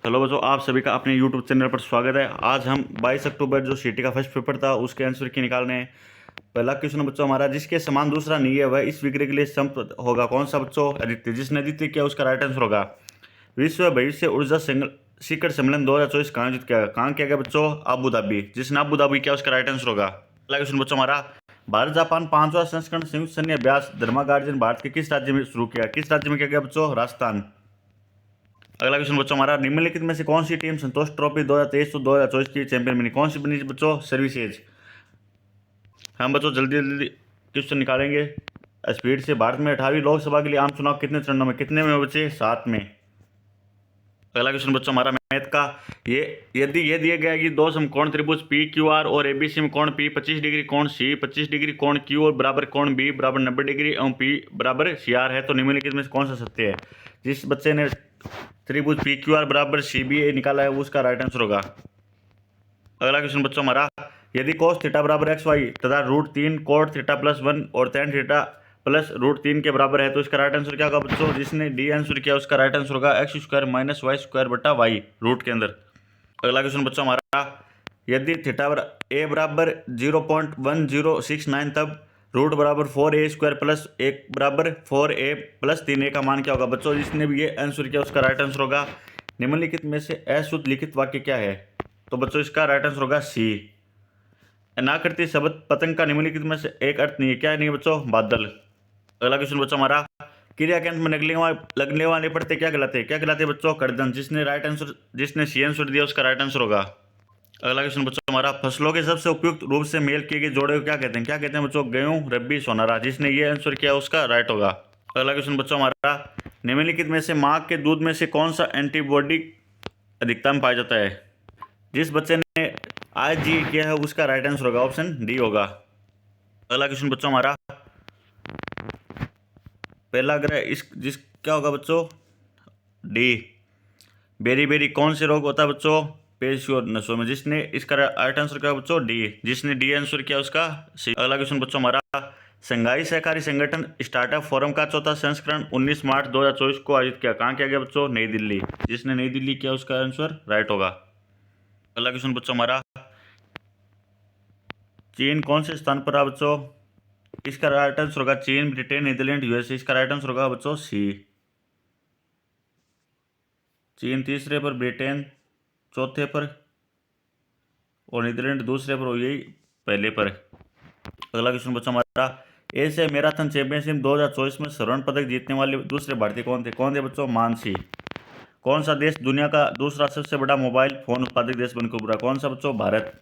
Hello बच्चों, आप सभी का अपने यूट्यूब चैनल पर स्वागत है। आज हम 22 अक्टूबर जो सीटी का फर्स्ट पेपर था उसके आंसर की निकालने हैं। पहला क्वेश्चन बच्चों हमारा, जिसके समान दूसरा नहीं है वह इस विग्रह के लिए संप होगा कौन सा बच्चों? आदित्य। जिसने आदित्य किया उसका राइट आंसर होगा। विश्व भविष्य ऊर्जा शिखर सम्मेलन 2024 कहाँ कहाँ किया गया बच्चों? Abu Dhabi. जिसने अबू धाबी किया उसका राइट आंसर होगा। अगला क्वेश्चन बच्चों हमारा, भारत जापान 5वां संस्करण संयुक्त सैन्य अभ्यास धर्मागार्जन भारत के किस राज्य में शुरू किया? किस राज्य में किया गया बच्चों? राजस्थान। अगला क्वेश्चन बच्चों हमारा, निम्नलिखित में से कौन सी टीम संतोष ट्रॉफी 2023 और 2024 की चैंपियन बनी? कौन सी बनी बच्चों? सर्विसेज। हम बच्चों जल्दी जल्दी क्वेश्चन निकालेंगे स्पीड से। भारत में 18वीं लोकसभा के लिए आम चुनाव कितने चरणों में, कितने में बच्चे? 7 में। अगला क्वेश्चन बच्चों हमारा मैथ का, ये यदि ये दिया गया कि दो समकोण त्रिभुज पी क्यू आर और एबीसी में कोण पी 25 डिग्री, कोण सी 25 डिग्री, कोण क्यू और बराबर कोण बी बराबर 90 डिग्री एवं पी बराबर सी आर है, तो निम्नलिखित में से कौन सा सत्य है? जिस बच्चे ने त्रिभुज पी क्यू आर बराबर सी बी ए निकाला है वो उसका राइट आंसर होगा। अगला क्वेश्चन बच्चों हमारा, यदि कोस थीटा बराबर एक्स वाई तथा √3 कोट थीटा +1 और tan थीटा प्लस √3 के बराबर है तो इसका राइट आंसर क्या होगा बच्चों? जिसने डी आंसर किया उसका राइट आंसर होगा x² - y² बटा वाई रूट के अंदर। अगला क्वेश्चन बच्चों हमारा, यदि थीटा ए बराबर 0.1069 तब रूट बराबर 4a² प्लस 1 बराबर 4a + 3a का मान क्या होगा बच्चों? जिसने भी ये आंसर किया उसका राइट आंसर होगा। निम्नलिखित में से अशुद्ध लिखित वाक्य क्या है? तो बच्चों इसका राइट आंसर होगा सी। अनाकृति शब्द पतंग का निम्नलिखित में से एक अर्थ नहीं है, क्या नहीं है बच्चों? बादल। अगला क्वेश्चन बच्चों हमारा, क्रिया के अंत में लगने वाले प्रत्यय क्या कहलाते हैं? क्या कहलाते हैं बच्चों? कर्दन। जिसने सी आंसर दिया उसका राइट आंसर होगा। अगला क्वेश्चन बच्चों हमारा, फसलों के सबसे उपयुक्त रूप से मेल किए गए जोड़े को क्या कहते हैं? क्या कहते हैं बच्चों? गेहूं, रब्बी, सोनारा। जिसने ये आंसर किया उसका राइट होगा। अगला क्वेश्चन बच्चों हमारा, निम्नलिखित में से मां के दूध में से कौन सा एंटीबॉडी अधिकता में पाया जाता है? जिस बच्चे ने IG किया है उसका राइट आंसर होगा, ऑप्शन डी होगा। अगला क्वेश्चन बच्चों हमारा, पहला ग्रह इस जिस क्या होगा बच्चों? डी। बेरी बेरी कौन से रोग होता है बच्चों? पेशियों नसों में। जिसने इसका राइट आंसर क्या बच्चों? डी। जिसने डी आंसर किया उसका सी। अगला क्वेश्चन बच्चों हमारा, संघाई सहकारी संगठन स्टार्टअप फोरम का चौथा संस्करण 19 मार्च 2024 को आयोजित किया। कहाँ किया गया बच्चों? नई दिल्ली। जिसने नई दिल्ली किया उसका आंसर राइट होगा। अगला क्वेश्चन बच्चों हमारा, चीन कौन से स्थान पर है बच्चों? इसका राइट आंसर होगा चीन, ब्रिटेन, नीदरलैंड, यूएसए। इसका राइट आंसर होगा बच्चों सी। चीन तीसरे पर, ब्रिटेन चौथे पर और नीदरलैंड दूसरे पर, यही पहले पर। अगला क्वेश्चन बच्चों हमारा, एशिया मैराथन चैंपियनशिप 2024 में स्वर्ण पदक जीतने वाले दूसरे भारतीय कौन थे? कौन थे बच्चों? मानसी। कौन सा देश दुनिया का दूसरा सबसे बड़ा मोबाइल फोन उत्पादक देश बनकर उभरा? कौन सा बच्चों? भारत।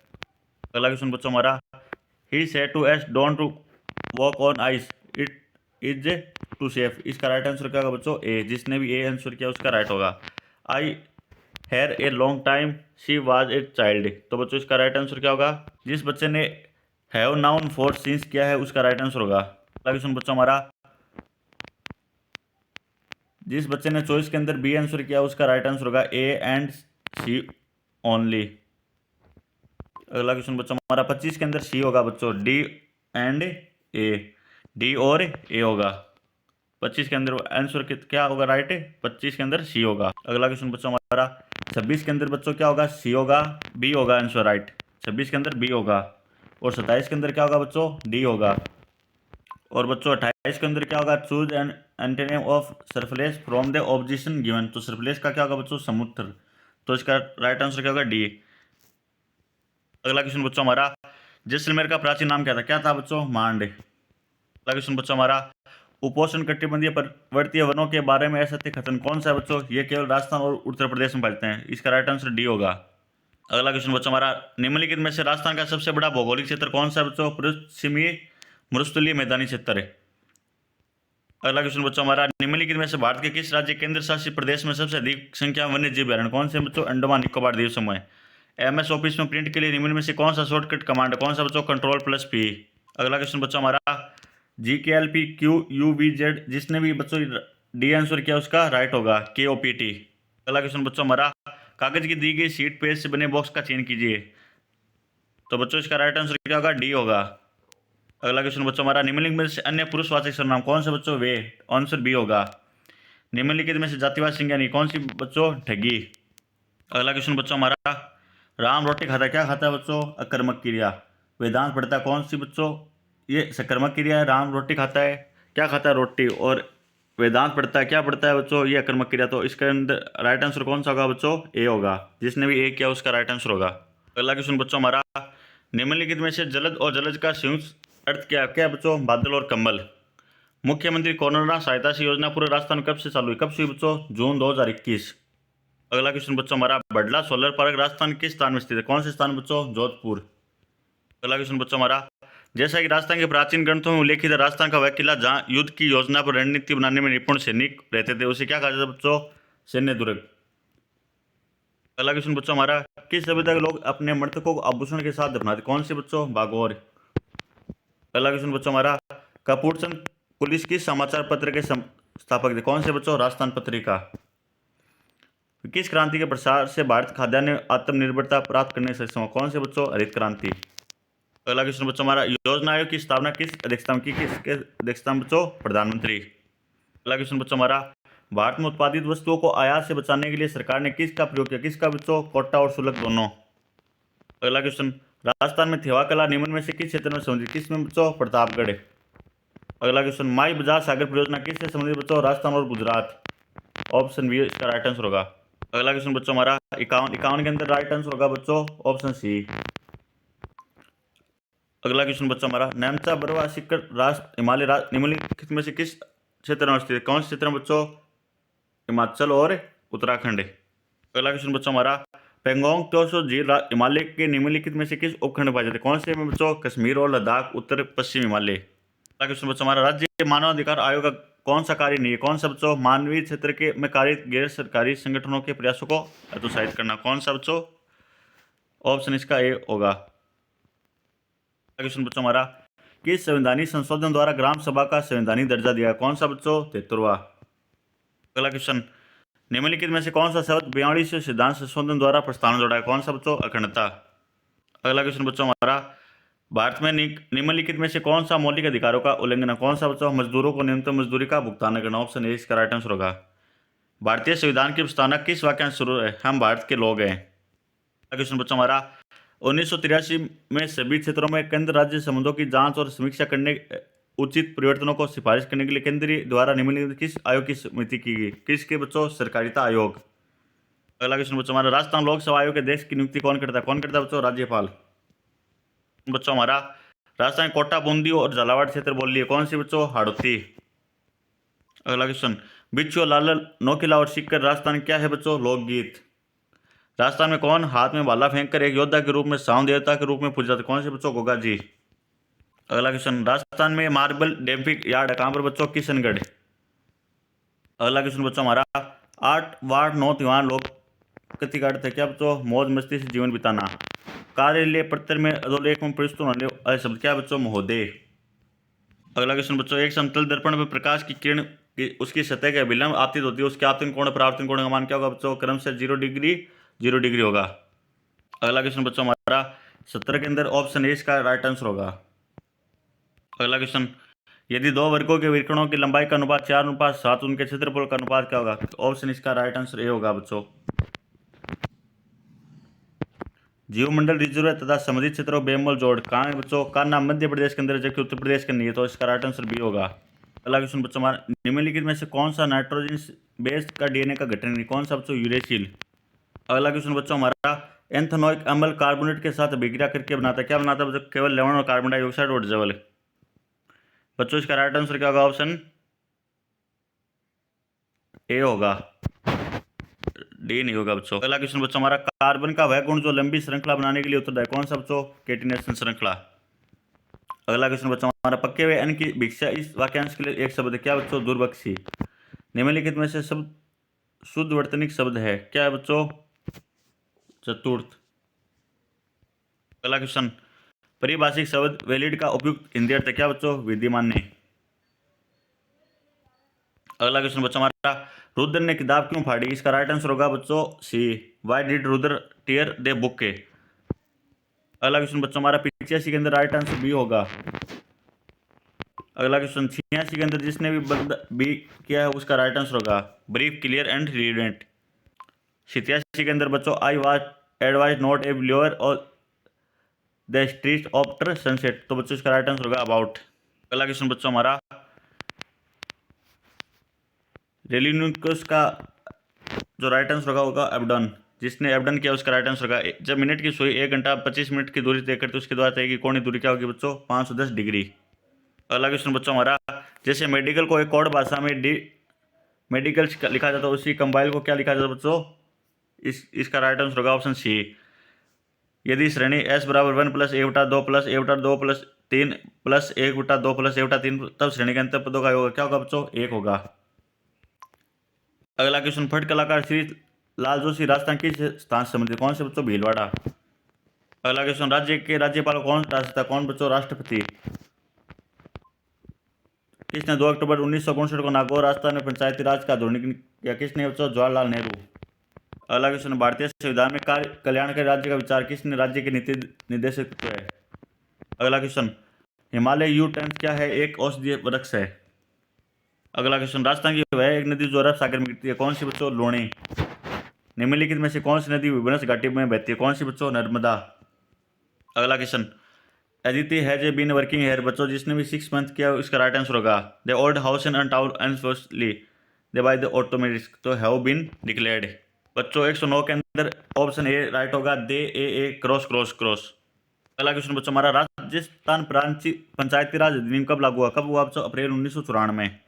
अगला क्वेश्चन बच्चों हमारा, he said to us don't to walk on ice it is too safe. इसका राइट आंसर क्या होगा बच्चों? ए। जिसने भी ए आंसर किया उसका राइट होगा। I hair a long time she was a child. तो बच्चों इसका राइट आंसर क्या होगा? जिस बच्चे ने हैव नाउन फॉर सिंस किया है उसका राइट आंसर होगा। अगला क्वेश्चन बच्चों हमारा, जिस बच्चे ने चॉइस के अंदर बी आंसर किया उसका राइट आंसर होगा ए एंड सी ओनली। अगला क्वेश्चन बच्चों हमारा, 25 के अंदर सी होगा बच्चों, डी एंड ए। डी और ए होगा। 25 के अंदर आंसर क्या होगा राइट? 25 के अंदर सी होगा। अगला क्वेश्चन बच्चों हमारा, 26 के अंदर बच्चों क्या होगा? सी होगा, बी होगा आंसर राइट। 26 के अंदर बी होगा। और 27 के अंदर क्या होगा बच्चों? डी होगा। और बच्चों 28 के अंदर क्या होगा? Choose an antonym of surface from the objection given. तो सरफेस का क्या होगा बच्चों? समुद्र। तो इसका राइट आंसर क्या होगा? डी। अगला क्वेश्चन बच्चों हमारा, जैसलमेर का प्राचीन नाम क्या था? क्या था बच्चों? मांड। अगला क्वेश्चन बच्चों हमारा, उपोष्ण कटिबंधीय पर्वतीय वनों के बारे में असत्य कथन कौन सा है बच्चों? ये केवल राजस्थान और उत्तर प्रदेश में पाते हैं। इसका राइट आंसर डी होगा। अगला क्वेश्चन बच्चों हमारा, निम्नलिखित में से राजस्थान का सबसे बड़ा भौगोलिक क्षेत्र कौन सा है बच्चों? पश्चिमी मरुस्थलीय मैदानी क्षेत्र है। अगला क्वेश्चन बच्चों हमारा, निम्नलिखित में से भारत के किस राज्य केंद्र शासित प्रदेश में सबसे अधिक संख्या में वन्य जीव अभयारण्य? कौन से बच्चों? अंडमान निकोबार द्वीप समूह। MS ऑफिस में प्रिंट के लिए निम्न में से कौन सा शॉर्टकट कमांड? कौन सा बच्चों? Ctrl+P। अगला क्वेश्चन बच्चों हमारा, GKLPQUVZ। जिसने भी बच्चों डी आंसर किया उसका राइट होगा, KOPT। अगला क्वेश्चन बच्चों हमारा, कागज की दी गई शीट पेज से बने बॉक्स का चयन कीजिए। तो बच्चों इसका राइट आंसर क्या होगा? डी होगा। अगला क्वेश्चन बच्चों हमारा, निम्नलिखित में से अन्य पुरुषवाचक सर्वनाम कौन सा बच्चों? वे। आंसर बी होगा। निम्नलिखित में से जातिवाचक संज्ञा नहीं कौन सी बच्चों? ठगी। अगला क्वेश्चन बच्चों हमारा, राम रोटी खाता क्या खाता है बच्चों? अकर्मक क्रिया। वेदांत पढ़ता है कौन सी बच्चों? ये सकर्मक क्रिया है। राम रोटी खाता है, क्या खाता है? रोटी। और वेदांत पढ़ता है क्या पढ़ता है बच्चों? ये अकर्मक क्रिया। तो इसके अंदर राइट आंसर कौन सा होगा बच्चों? ए होगा। जिसने भी ए किया उसका राइट आंसर होगा। अगला क्वेश्चन बच्चों हमारा, निम्नलिखित में से जलद और जलज का संयुक्त अर्थ क्या क्या है बच्चों? बादल और कम्बल। मुख्यमंत्री कोरोना सहायता से योजना पूरे राजस्थान में कब से चालू हुई? कब से हुई बच्चों? जून 2021। अगला क्वेश्चन बच्चों हमारा, बडला सोलर पार्क राजस्थान किस स्थान में स्थित है? कौन से स्थान बच्चों? जोधपुर। अगला क्वेश्चन बच्चों हमारा, जैसा कि राजस्थान के प्राचीन ग्रंथों में उल्लेखित है, राजस्थान का वह किला जहां युद्ध की योजना पर रणनीति बनाने में निपुण सैनिक रहते थे, उसे क्या कहा जाता है बच्चों? सैन्य दुर्ग। अगला क्वेश्चन बच्चों हमारा, किस सभ्यता के लोग अपने मृतकों को आभूषण के साथ दफनाते? कौन से बच्चों? बागोर। अगला क्वेश्चन बच्चों हमारा, कपूरचंद पुलिस किस समाचार पत्र के संस्थापक थे? कौन से बच्चों? राजस्थान पत्रिका। किस क्रांति के प्रसार से भारत खाद्यान्न आत्मनिर्भरता प्राप्त करने से सक्षम हुआ? कौन से बच्चों? हरित क्रांति। अगला क्वेश्चन बच्चों हमारा, योजना आयोग की स्थापना किस अध्यक्षता में की? किसके अध्यक्षता में बच्चों? प्रधानमंत्री। अगला क्वेश्चन बच्चों हमारा, भारत में उत्पादित वस्तुओं को आयात से बचाने के लिए सरकार ने किसका प्रयोग किया? किसका बच्चों? कोटा और शुल्क दोनों। अगला क्वेश्चन, राजस्थान में थेवा कला निम्न में से किस क्षेत्र में संबंधित? किसमें बच्चों? प्रतापगढ़। अगला क्वेश्चन, माई बजाज सागर परियोजना किससे संबंधित बच्चों? राजस्थान और गुजरात। ऑप्शन बी इसका राइट आंसर होगा। अगला क्वेश्चन बच्चों हमारा, 51 के अंदर राइट आंसर होगा बच्चों ऑप्शन सी। अगला क्वेश्चन बच्चों हमारा, नैमचा बरवा सिक्कर राष्ट्र हिमालय निम्नलिखित में से किस क्षेत्र में स्थित है? कौन से क्षेत्र में बच्चों? हिमाचल और उत्तराखंड। अगला क्वेश्चन बच्चों हमारा, पेंगोंग त्सो झील हिमालय के निम्नलिखित में से किस उपखंड में पाए जाते हैं? कौन से में बच्चों? कश्मीर और लद्दाख, उत्तर पश्चिम हिमालय। अगला क्वेश्चन बच्चों हमारा, राज्य मानवाधिकार आयोग का कौन सा कार्य नहीं है? कौन सा बच्चों? मानवीय क्षेत्र के में कार्यरत गैर सरकारी संगठनों के प्रयासों को हतोत्साहित करना। कौन सा बच्चों? ऑप्शन इसका ए होगा। क्वेश्चन बच्चों हमारा, किस संवैधानिक संशोधन द्वारा ग्राम सभा का संवैधानिक दर्जा दिया? कौन सा बच्चों? 73वां। अगला क्वेश्चन, निम्नलिखित में से कौन सा शब्द 42वें सिद्धांत संशोधन द्वारा प्रस्तावना जोड़ा है? कौन सा बच्चों? अखंडता। अगला क्वेश्चन बच्चों हमारा, भारत में निम्नलिखित में से कौन सा मौलिक अधिकारों का उल्लंघन है? कौन सा बच्चों? मजदूरों को न्यूनतम मजदूरी का भुगतान करना। ऑप्शन ए इसका राइट आंसर होगा। भारतीय संविधान की प्रस्तावना किस वाक्यांश से शुरू है? हम भारत के लोग हैं। अगला क्वेश्चन बच्चों हमारा, 1983 में सभी क्षेत्रों में केंद्र राज्य संबंधों की जांच और समीक्षा करने उचित परिवर्तनों को सिफारिश करने के लिए केंद्रीय द्वारा निम्नलिखित किस आयोग की समिति की गई? किसके बच्चों? सहकारिता आयोग। अगला क्वेश्चन बच्चों हमारा, राजस्थान लोकसभा आयोग के अध्यक्ष की नियुक्ति कौन करता है? कौन करता है बच्चों? राज्यपाल। बच्चों हमारा, राजस्थान कोटा, बूंदी और झालावाड़ क्षेत्र बोल लिए, कौन सी बच्चों? हाड़ौती। अगला क्वेश्चन, बिच्छू, लालल, नौकिला और सिक्कर राजस्थान क्या है बच्चों? लोकगीत। राजस्थान में कौन हाथ में भाला फेंक कर एक योद्धा के रूप में साउंड देवता के रूप में पूजा जाता है? कौन से बच्चों? गोगा जी। अगला क्वेश्चन, राजस्थान में मार्बल डैम्पिंग यार्ड कहाँ पर बच्चों? किशनगढ़। अगला क्वेश्चन बच्चों हमारा, 8 वार्ड 9 त्योहार लोग कति का अर्थ है? क्या बच्चों? मौज मस्ती से जीवन बिताना। कार्यालय पत्र में अधोलेख में प्रस्तुत होने वाले शब्द क्या बच्चों? महोदय। अगला क्वेश्चन बच्चों, एक समतल दर्पण में प्रकाश की किरण उसकी सतह के अभिलंब आपतित होती है, उसके आपतन कोण परावर्तन कोण का मान क्या होगा बच्चों? क्रमशः 0 डिग्री 0 डिग्री होगा। अगला क्वेश्चन बच्चों हमारा, 17 के अंदर ऑप्शन ए इसका राइट आंसर होगा। अगला क्वेश्चन, यदि दो वर्गों के विकर्णों की लंबाई का अनुपात 4:7, उनके क्षेत्रफल का अनुपात क्या होगा? ऑप्शन इसका राइट आंसर ए होगा बच्चों। जीवमंडल रिजर्व तथा समुद्री क्षेत्रों बेमोल जोड़ कहाँ है बच्चों? का नाम मध्य प्रदेश के अंदर है, जबकि उत्तर प्रदेश के नहीं है, तो इसका राइट आंसर बी होगा। अगला क्वेश्चन बच्चों हमारा, निम्नलिखित में से कौन सा नाइट्रोजन बेस का डीएनए का गठन नहीं? कौन सा बच्चों? यूरेसिल। अगला क्वेश्चन बच्चों हमारा, एंथेनोइक अम्ल कार्बोनेट के साथ अभिक्रिया करके बनाता है, क्या बनाता है बच्चों? केवल लवण और कार्बन डाइऑक्साइड और जल। बच्चों इसका राइट आंसर क्या होगा? ऑप्शन ए होगा, डी नहीं होगा बच्चों। अगला क्वेश्चन बच्चों हमारा, कार्बन का वह गुण जो लंबी श्रृंखला बनाने के लिए उत्तरदायी, कौन सा बच्चों? कैटिनेशन श्रृंखला। अगला क्वेश्चन बच्चों हमारा, पक्के हुए अन्न की भिक्षा इस वाक्यांश के लिए एक शब्द है, क्या बच्चों? दुर्बक्षी। निम्नलिखित में से शब्द शुद्ध वर्तनिक शब्द है, क्या है बच्चों? चतुर्थ। अगला क्वेश्चन, परिभाषिक शब्द वैलिड का उपयुक्त हिंदी अर्थ क्या बच्चों? विद्यमान्य। अगला क्वेश्चन बच्चों हमारा, रुद्र ने किताब क्यों फाड़ी? इसका राइट आंसर होगा बच्चों C, why did Rudra tear the book के। अगला क्वेश्चन बच्चों हमारा, 85 के अंदर राइट आंसर बी होगा। अगला क्वेश्चन, 86 के अंदर जिसने भी बी किया है उसका राइट आंसर होगा ब्रीफ, क्लियर एंड रिलेवेंट। 87 के अंदर बच्चों I was advise not a blower और द स्ट्रीट आफ्टर सनसेट, तो बच्चों इसका राइट आंसर होगा अबाउट। अगला क्वेश्चन बच्चों हमारा, रेलिनुकस का जो राइट आंसर होगा एबडन, जिसने एबडन किया उसका राइट आंसर होगा, जब मिनट की सुई 1 घंटा 25 मिनट की दूरी तय करती है उसके द्वारा तय की कोणीय दूरी क्या होगी बच्चों, 510 डिग्री। अगला क्वेश्चन बच्चों हमारा, जैसे मेडिकल को एक कोड भाषा में मेडिकल लिखा जाता है, उसी कंबाइल को क्या लिखा जाता है बच्चों, इसका राइट आंसर होगा ऑप्शन सी। यदि श्रेणी S बराबर 1 + 1/2 + 1/2 + 3 + 1/2 + 1/3, तब श्रेणी के अंतर पदों का योग क्या होगा बच्चों, 1 होगा। अगला क्वेश्चन, फट कलाकार श्री लाल जोशी राजस्थान किस स्थान से संबंधित, कौन से बच्चों, भीलवाड़ा। अगला क्वेश्चन, राज्य के राज्यपाल कौन था, कौन बच्चों, राष्ट्रपति। किसने 2 अक्टूबर 1959 को नागौर राजस्थान में पंचायती राज का आधुनिक किया, किसने बच्चों, जवाहरलाल नेहरू। अगला क्वेश्चन, भारतीय संविधान में कार्य कल्याणकारी राज्य का विचार किसने राज्य के नीति निर्देशक है। अगला क्वेश्चन, हिमालय यू टेंथ क्या है, एक औषधीय वृक्ष है। अगला क्वेश्चन, राजस्थान की वह एक नदी जो अरब सागर में गिरती है, कौन सी बच्चों, लूणी। निम्नलिखित में से कौन सी नदी विभनस घाटी में बहती है, कौन सी बच्चों, नर्मदा। अगला question, Aditi has a been working here, बच्चों जिसने भी 6 मंथ किया इसका राइट आंसर होगा, the old house in town enforcedly they by the automatic, to have been declared. बच्चों 109 के अंदर ऑप्शन ए राइट होगा, they a cross cross cross. अगला क्वेश्चन बच्चों हमारा, राजस्थान पंचायती राज अधिनियम कब लागू हुआ, कब हुआ बच्चों, अप्रैल 1994 में।